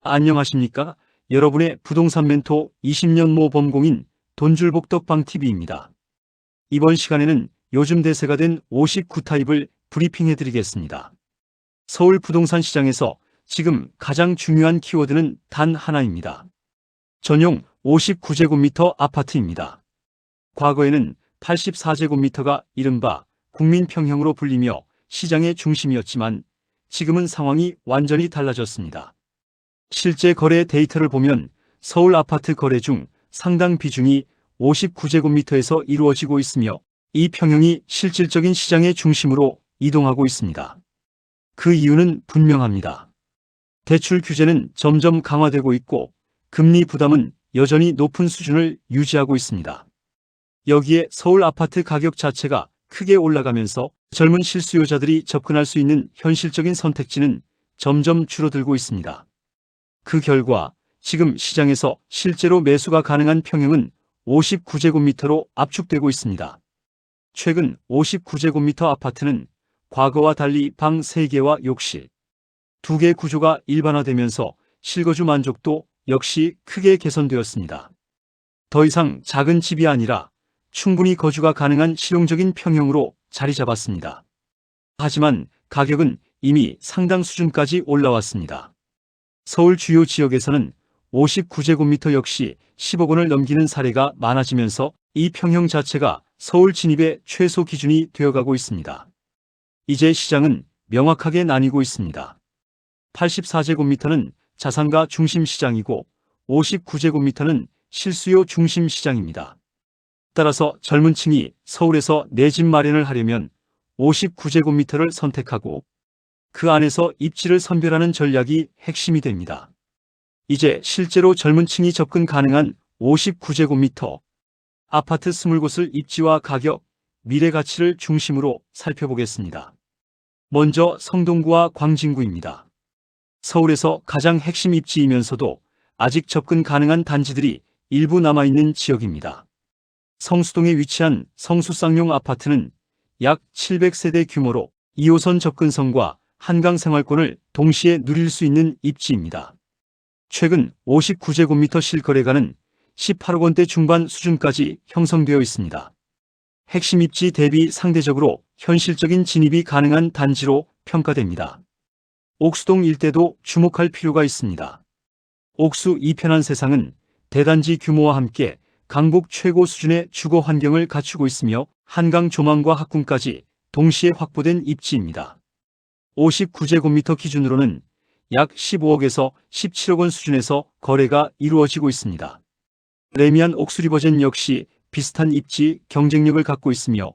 안녕하십니까? 여러분의 부동산 멘토 20년 모범공인 돈줄복덕방TV입니다. 이번 시간에는 요즘 대세가 된 59타입을 브리핑해드리겠습니다. 서울 부동산 시장에서 지금 가장 중요한 키워드는 단 하나입니다. 전용 59제곱미터 아파트입니다. 과거에는 84제곱미터가 이른바 국민평형으로 불리며 시장의 중심이었지만 지금은 상황이 완전히 달라졌습니다. 실제 거래 데이터를 보면 서울 아파트 거래 중 상당 비중이 59제곱미터에서 이루어지고 있으며 이 평형이 실질적인 시장의 중심으로 이동하고 있습니다. 그 이유는 분명합니다. 대출 규제는 점점 강화되고 있고 금리 부담은 여전히 높은 수준을 유지하고 있습니다. 여기에 서울 아파트 가격 자체가 크게 올라가면서 젊은 실수요자들이 접근할 수 있는 현실적인 선택지는 점점 줄어들고 있습니다. 그 결과 지금 시장에서 실제로 매수가 가능한 평형은 59제곱미터로 압축되고 있습니다. 최근 59제곱미터 아파트는 과거와 달리 방 3개와 욕실 2개 구조가 일반화되면서 실거주 만족도 역시 크게 개선되었습니다. 더 이상 작은 집이 아니라 충분히 거주가 가능한 실용적인 평형으로 자리 잡았습니다. 하지만 가격은 이미 상당 수준까지 올라왔습니다. 서울 주요 지역에서는 59제곱미터 역시 10억 원을 넘기는 사례가 많아지면서 이 평형 자체가 서울 진입의 최소 기준이 되어가고 있습니다. 이제 시장은 명확하게 나뉘고 있습니다. 84제곱미터는 자산가 중심 시장이고 59제곱미터는 실수요 중심 시장입니다. 따라서 젊은 층이 서울에서 내 집 마련을 하려면 59제곱미터를 선택하고 그 안에서 입지를 선별하는 전략이 핵심이 됩니다. 이제 실제로 젊은 층이 접근 가능한 59제곱미터 아파트 20곳을 입지와 가격, 미래 가치를 중심으로 살펴보겠습니다. 먼저 성동구와 광진구입니다. 서울에서 가장 핵심 입지이면서도 아직 접근 가능한 단지들이 일부 남아있는 지역입니다. 성수동에 위치한 성수쌍용 아파트는 약 700세대 규모로 2호선 접근성과 한강 생활권을 동시에 누릴 수 있는 입지입니다. 최근 59제곱미터 실거래가는 18억 원대 중반 수준까지 형성되어 있습니다. 핵심 입지 대비 상대적으로 현실적인 진입이 가능한 단지로 평가됩니다. 옥수동 일대도 주목할 필요가 있습니다. 옥수 이편한 세상은 대단지 규모와 함께 강북 최고 수준의 주거 환경을 갖추고 있으며 한강 조망과 학군까지 동시에 확보된 입지입니다. 59제곱미터 기준으로는 약 15억에서 17억 원 수준에서 거래가 이루어지고 있습니다. 레미안 옥수리버젠 역시 비슷한 입지 경쟁력을 갖고 있으며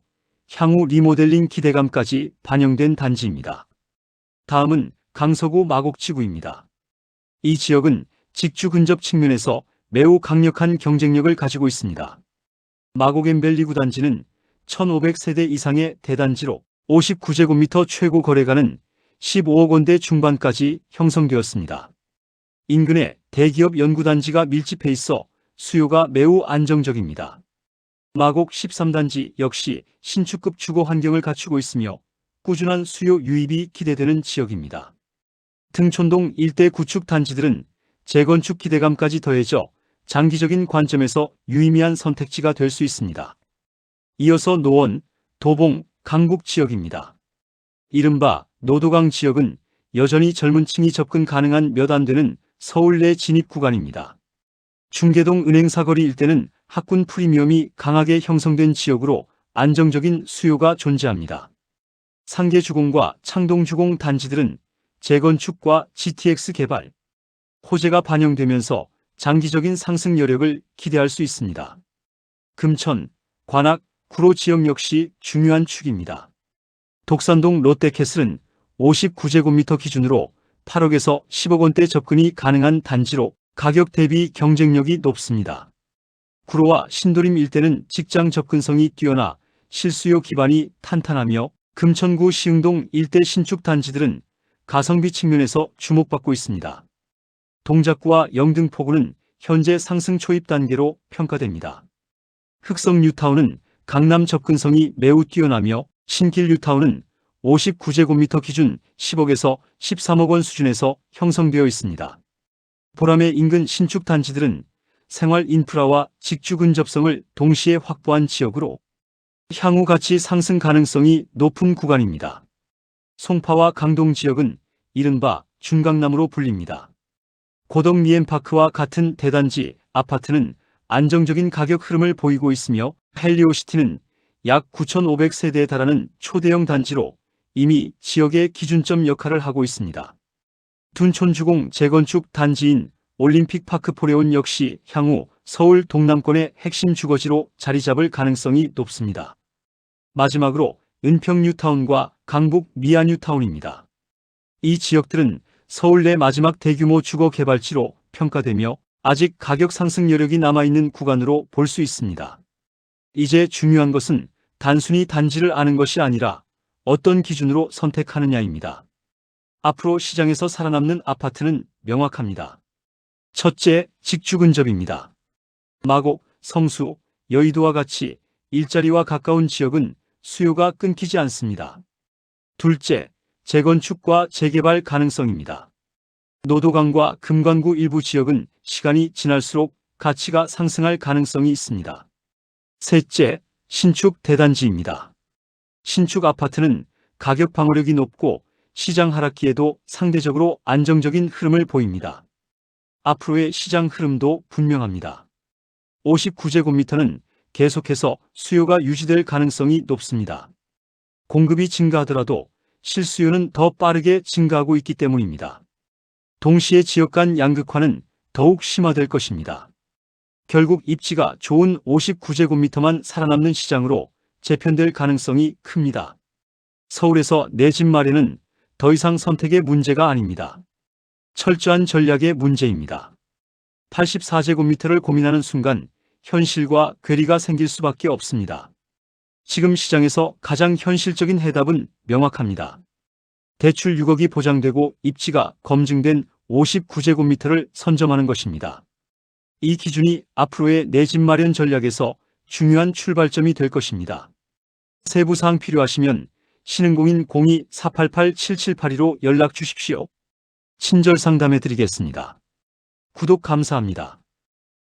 향후 리모델링 기대감까지 반영된 단지입니다. 다음은 강서구 마곡지구입니다. 이 지역은 직주 근접 측면에서 매우 강력한 경쟁력을 가지고 있습니다. 마곡&밸리 구단지는 1500세대 이상의 대단지로 59제곱미터 최고 거래가는 15억 원대 중반까지 형성되었습니다. 인근에 대기업 연구단지가 밀집해 있어 수요가 매우 안정적입니다. 마곡 13단지 역시 신축급 주거 환경을 갖추고 있으며 꾸준한 수요 유입이 기대되는 지역입니다. 등촌동 일대 구축 단지들은 재건축 기대감까지 더해져 장기적인 관점에서 유의미한 선택지가 될 수 있습니다. 이어서 노원, 도봉, 강북 지역입니다. 이른바 노도강 지역은 여전히 젊은 층이 접근 가능한 몇 안 되는 서울 내 진입 구간입니다. 중계동 은행사거리 일대는 학군 프리미엄이 강하게 형성된 지역으로 안정적인 수요가 존재합니다. 상계주공과 창동주공 단지들은 재건축과 GTX 개발, 호재가 반영되면서 장기적인 상승 여력을 기대할 수 있습니다. 금천, 관악, 구로 지역 역시 중요한 축입니다. 독산동 롯데캐슬은 59제곱미터 기준으로 8억에서 10억 원대 접근이 가능한 단지로 가격 대비 경쟁력이 높습니다. 구로와 신도림 일대는 직장 접근성이 뛰어나 실수요 기반이 탄탄하며 금천구 시흥동 일대 신축 단지들은 가성비 측면에서 주목받고 있습니다. 동작구와 영등포구는 현재 상승 초입 단계로 평가됩니다. 흑성 뉴타운은 강남 접근성이 매우 뛰어나며 신길 뉴타운은 59제곱미터 기준 10억에서 13억 원 수준에서 형성되어 있습니다. 보람의 인근 신축 단지들은 생활 인프라와 직주 근접성을 동시에 확보한 지역으로 향후 가치 상승 가능성이 높은 구간입니다. 송파와 강동 지역은 이른바 중강남으로 불립니다. 고덕 리엠파크와 같은 대단지 아파트는 안정적인 가격 흐름을 보이고 있으며 헬리오시티는 약 9,500세대에 달하는 초대형 단지로 이미 지역의 기준점 역할을 하고 있습니다. 둔촌주공 재건축 단지인 올림픽파크 포레온 역시 향후 서울 동남권의 핵심 주거지로 자리 잡을 가능성이 높습니다. 마지막으로 은평 뉴타운과 강북 미아 뉴타운입니다. 이 지역들은 서울 내 마지막 대규모 주거 개발지로 평가되며 아직 가격 상승 여력이 남아있는 구간으로 볼 수 있습니다. 이제 중요한 것은 단순히 단지를 아는 것이 아니라 어떤 기준으로 선택하느냐입니다. 앞으로 시장에서 살아남는 아파트는 명확합니다. 첫째, 직주 근접입니다. 마곡, 성수, 여의도와 같이 일자리와 가까운 지역은 수요가 끊기지 않습니다. 둘째, 재건축과 재개발 가능성입니다. 노도강과 금관구 일부 지역은 시간이 지날수록 가치가 상승할 가능성이 있습니다. 셋째, 신축 대단지입니다. 신축 아파트는 가격 방어력이 높고 시장 하락기에도 상대적으로 안정적인 흐름을 보입니다. 앞으로의 시장 흐름도 분명합니다. 59제곱미터는 계속해서 수요가 유지될 가능성이 높습니다. 공급이 증가하더라도 실수요는 더 빠르게 증가하고 있기 때문입니다. 동시에 지역 간 양극화는 더욱 심화될 것입니다. 결국 입지가 좋은 59제곱미터만 살아남는 시장으로 재편될 가능성이 큽니다. 서울에서 내 집 마련은 더 이상 선택의 문제가 아닙니다. 철저한 전략의 문제입니다. 84제곱미터를 고민하는 순간 현실과 괴리가 생길 수밖에 없습니다. 지금 시장에서 가장 현실적인 해답은 명확합니다. 대출 6억이 보장되고 입지가 검증된 59제곱미터를 선점하는 것입니다. 이 기준이 앞으로의 내 집 마련 전략에서 중요한 출발점이 될 것입니다. 세부사항 필요하시면 신흥공인 02-488-7782로 연락 주십시오. 친절 상담해 드리겠습니다. 구독 감사합니다.